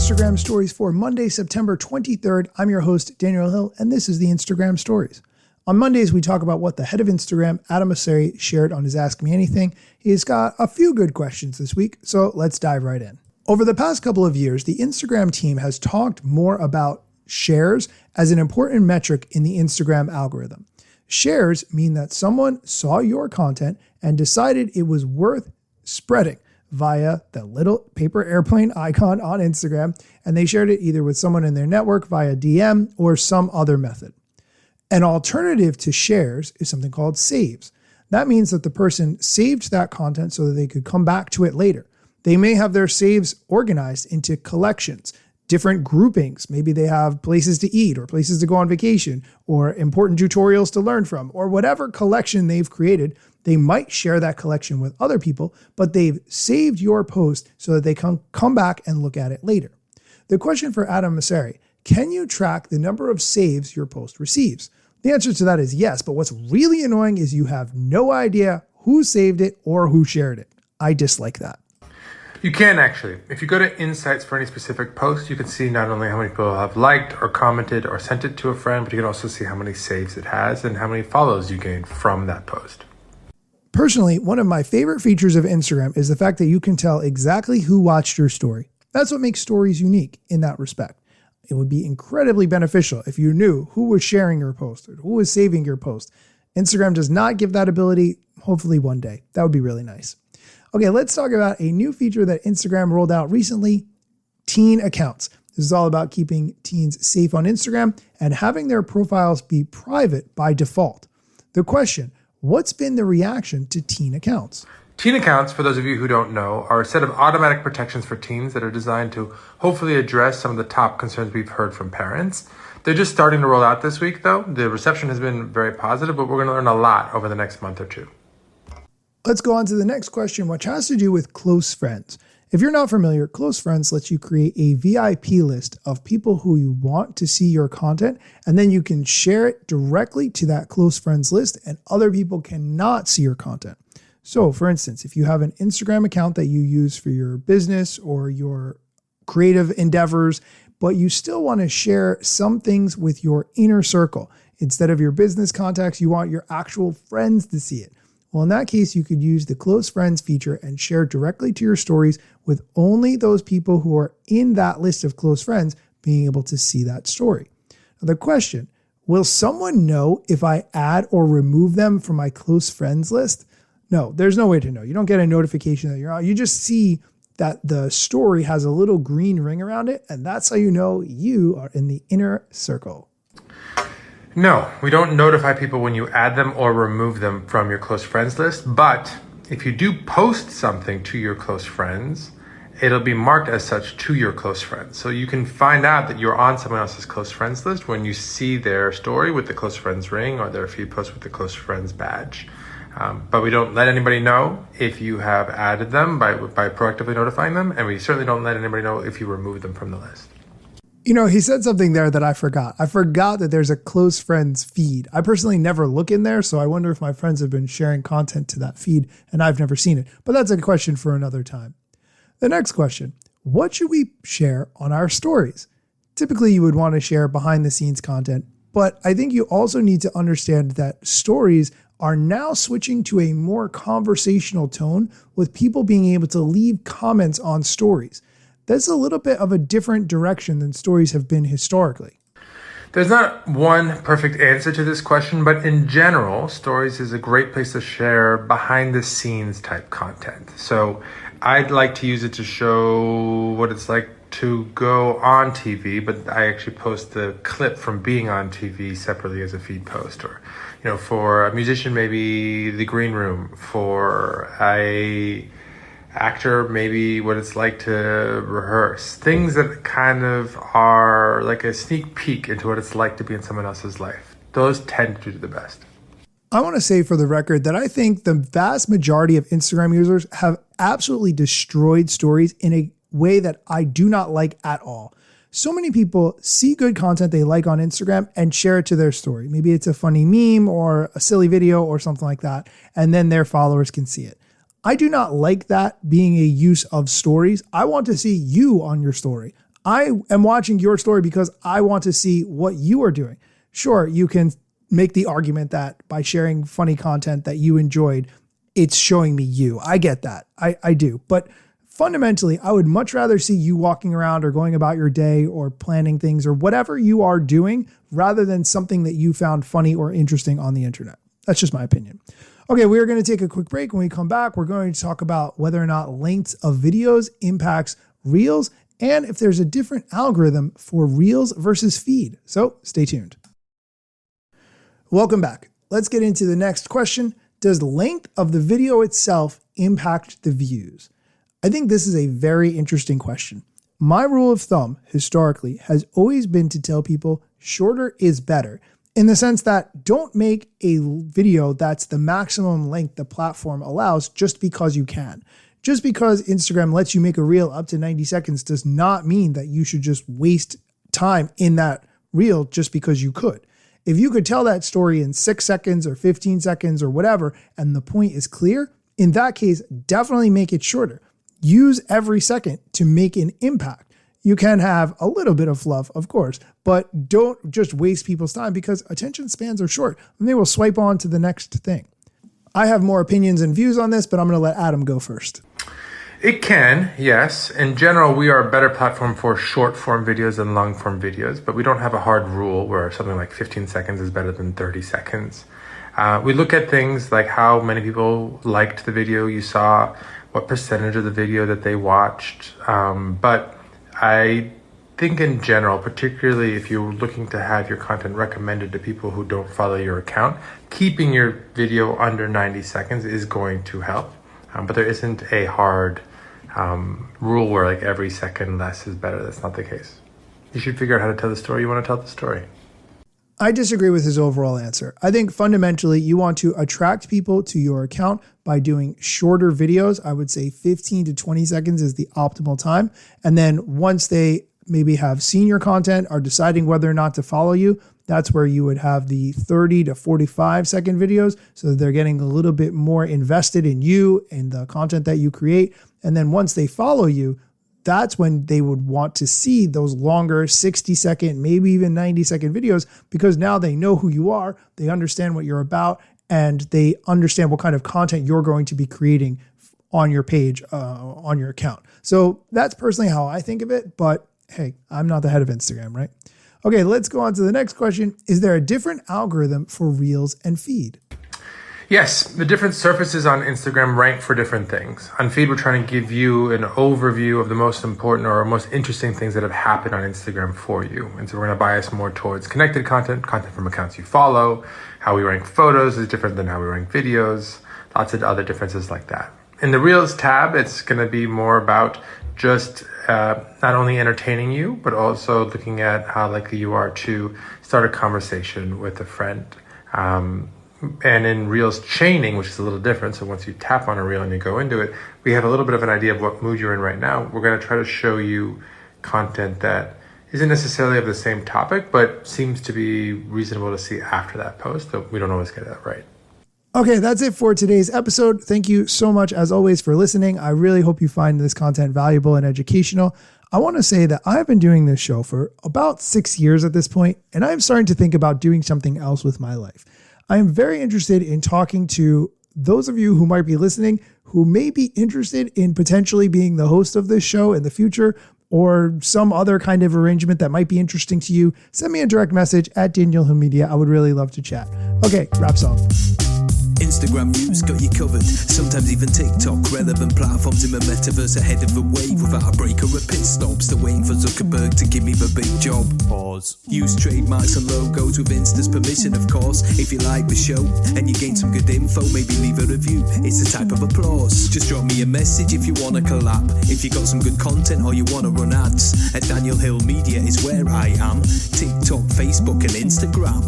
Instagram Stories for Monday, September 23rd. I'm your host, Daniel Hill, and this is the Instagram Stories. On Mondays, we talk about what the head of Instagram, Adam Mosseri, shared on his Ask Me Anything. He's got a few good questions this week, so let's dive right in. Over the past couple of years, the Instagram team has talked more about shares as an important metric in the Instagram algorithm. Shares mean that someone saw your content and decided it was worth spreading via the little paper airplane icon on Instagram, and they shared it either with someone in their network via DM or some other method. An alternative to shares is something called saves. That means that the person saved that content so that they could come back to it later. They may have their saves organized into collections, different groupings. Maybe they have places to eat or places to go on vacation or important tutorials to learn from, or whatever collection they've created. They might share that collection with other people, but they've saved your post so that they can come back and look at it later. The question for Adam Mosseri: can you track the number of saves your post receives? The answer to that is yes, but what's really annoying is you have no idea who saved it or who shared it. I dislike that. You can actually. If you go to Insights for any specific post, you can see not only how many people have liked or commented or sent it to a friend, but you can also see how many saves it has and how many follows you gained from that post. Personally, one of my favorite features of Instagram is the fact that you can tell exactly who watched your story. That's what makes stories unique in that respect. It would be incredibly beneficial if you knew who was sharing your post or who was saving your post. Instagram does not give that ability. Hopefully one day. That would be really nice. Okay, let's talk about a new feature that Instagram rolled out recently: teen accounts. This is all about keeping teens safe on Instagram and having their profiles be private by default. The question: what's been the reaction to teen accounts? Teen accounts, for those of you who don't know, are a set of automatic protections for teens that are designed to hopefully address some of the top concerns we've heard from parents. They're just starting to roll out this week, though. The reception has been very positive, but we're going to learn a lot over the next month or two. Let's go on to the next question, which has to do with close friends. If you're not familiar, Close Friends lets you create a VIP list of people who you want to see your content, and then you can share it directly to that Close Friends list, and other people cannot see your content. So, for instance, if you have an Instagram account that you use for your business or your creative endeavors, but you still want to share some things with your inner circle, instead of your business contacts, you want your actual friends to see it. Well, in that case, you could use the Close Friends feature and share directly to your stories with only those people who are in that list of close friends being able to see that story. Now, the question: will someone know if I add or remove them from my close friends list? No, there's no way to know. You don't get a notification that you're on. You just see that the story has a little green ring around it, and that's how you know you are in the inner circle. No, we don't notify people when you add them or remove them from your close friends list, but if you do post something to your close friends, it'll be marked as such to your close friends. So you can find out that you're on someone else's close friends list when you see their story with the close friends ring or their feed post with the close friends badge. But we don't let anybody know if you have added them by proactively notifying them, and we certainly don't let anybody know if you remove them from the list. You know, he said something there that I forgot. I forgot that there's a close friends feed. I personally never look in there, so I wonder if my friends have been sharing content to that feed and I've never seen it. But that's a question for another time. The next question: what should we share on our stories? Typically, you would want to share behind the scenes content, but I think you also need to understand that stories are now switching to a more conversational tone, with people being able to leave comments on stories. That's a little bit of a different direction than stories have been historically. There's not one perfect answer to this question, but in general, stories is a great place to share behind the scenes type content. So I'd like to use it to show what it's like to go on TV, but I actually post the clip from being on TV separately as a feed post. Or, for a musician, maybe the green room. For a actor, maybe what it's like to rehearse. Things that kind of are like a sneak peek into what it's like to be in someone else's life. Those tend to do the best. I want to say for the record that I think the vast majority of Instagram users have absolutely destroyed stories in a way that I do not like at all. So many people see good content they like on Instagram and share it to their story. Maybe it's a funny meme or a silly video or something like that, and then their followers can see it. I do not like that being a use of stories. I want to see you on your story. I am watching your story because I want to see what you are doing. Sure, you can make the argument that by sharing funny content that you enjoyed, it's showing me you. I get that. I do. But fundamentally, I would much rather see you walking around or going about your day or planning things or whatever you are doing rather than something that you found funny or interesting on the internet. That's just my opinion. Okay, we are going to take a quick break. When we come back, we're going to talk about whether or not lengths of videos impacts Reels and if there's a different algorithm for Reels versus feed. So stay tuned. Welcome back. Let's get into the next question. Does length of the video itself impact the views? I think this is a very interesting question. My rule of thumb historically has always been to tell people shorter is better, in the sense that don't make a video that's the maximum length the platform allows just because you can. Just because Instagram lets you make a reel up to 90 seconds does not mean that you should just waste time in that reel just because you could. If you could tell that story in 6 seconds or 15 seconds or whatever, and the point is clear, in that case, definitely make it shorter. Use every second to make an impact. You can have a little bit of fluff, of course, but don't just waste people's time because attention spans are short and they will swipe on to the next thing. I have more opinions and views on this, but I'm going to let Adam go first. It can, yes. In general, we are a better platform for short form videos than long form videos, but we don't have a hard rule where something like 15 seconds is better than 30 seconds. We look at things like how many people liked the video you saw, what percentage of the video that they watched. But I think in general, particularly if you're looking to have your content recommended to people who don't follow your account, keeping your video under 90 seconds is going to help. But there isn't a hard rule where like every second less is better. That's not the case. You should figure out how to tell the story you want to tell the story. I disagree with his overall answer. I think fundamentally you want to attract people to your account by doing shorter videos. I would say 15 to 20 seconds is the optimal time. And then once they maybe have seen your content, are deciding whether or not to follow you, that's where you would have the 30 to 45 second videos. So that they're getting a little bit more invested in you and the content that you create. And then once they follow you, that's when they would want to see those longer 60-second, maybe even 90-second videos, because now they know who you are, they understand what you're about, and they understand what kind of content you're going to be creating on your page, on your account. So that's personally how I think of it, but hey, I'm not the head of Instagram, right? Okay, let's go on to the next question. Is there a different algorithm for Reels and feed? Yes, the different surfaces on Instagram rank for different things. On feed, we're trying to give you an overview of the most important or most interesting things that have happened on Instagram for you. And so we're going to bias more towards connected content from accounts you follow. How we rank photos is different than how we rank videos. Lots of other differences like that. In the Reels tab, it's going to be more about just not only entertaining you, but also looking at how likely you are to start a conversation with a friend. And in Reels chaining, which is a little different, so once you tap on a reel and you go into it, we have a little bit of an idea of what mood you're in right now. We're going to try to show you content that isn't necessarily of the same topic, but seems to be reasonable to see after that post, though we don't always get that right. Okay, that's it for today's episode. Thank you so much, as always, for listening. I really hope you find this content valuable and educational. I want to say that I've been doing this show for about 6 years at this point, and I'm starting to think about doing something else with my life. I am very interested in talking to those of you who might be listening who may be interested in potentially being the host of this show in the future or some other kind of arrangement that might be interesting to you. Send me a direct message at Daniel Hill Media. I would really love to chat. Okay, rap song. Instagram news got you covered, sometimes even TikTok. Relevant platforms in the metaverse ahead of the wave, without a break or a pit stop. Still waiting for Zuckerberg to give me the big job. Pause. Use trademarks and logos with Insta's permission, of course. If you like the show and you gain some good info, maybe leave a review. It's a type of applause. Just drop me a message if you want to collab. If you got some good content or you want to run ads, at Daniel Hill Media is where I am. TikTok, Facebook and Instagram.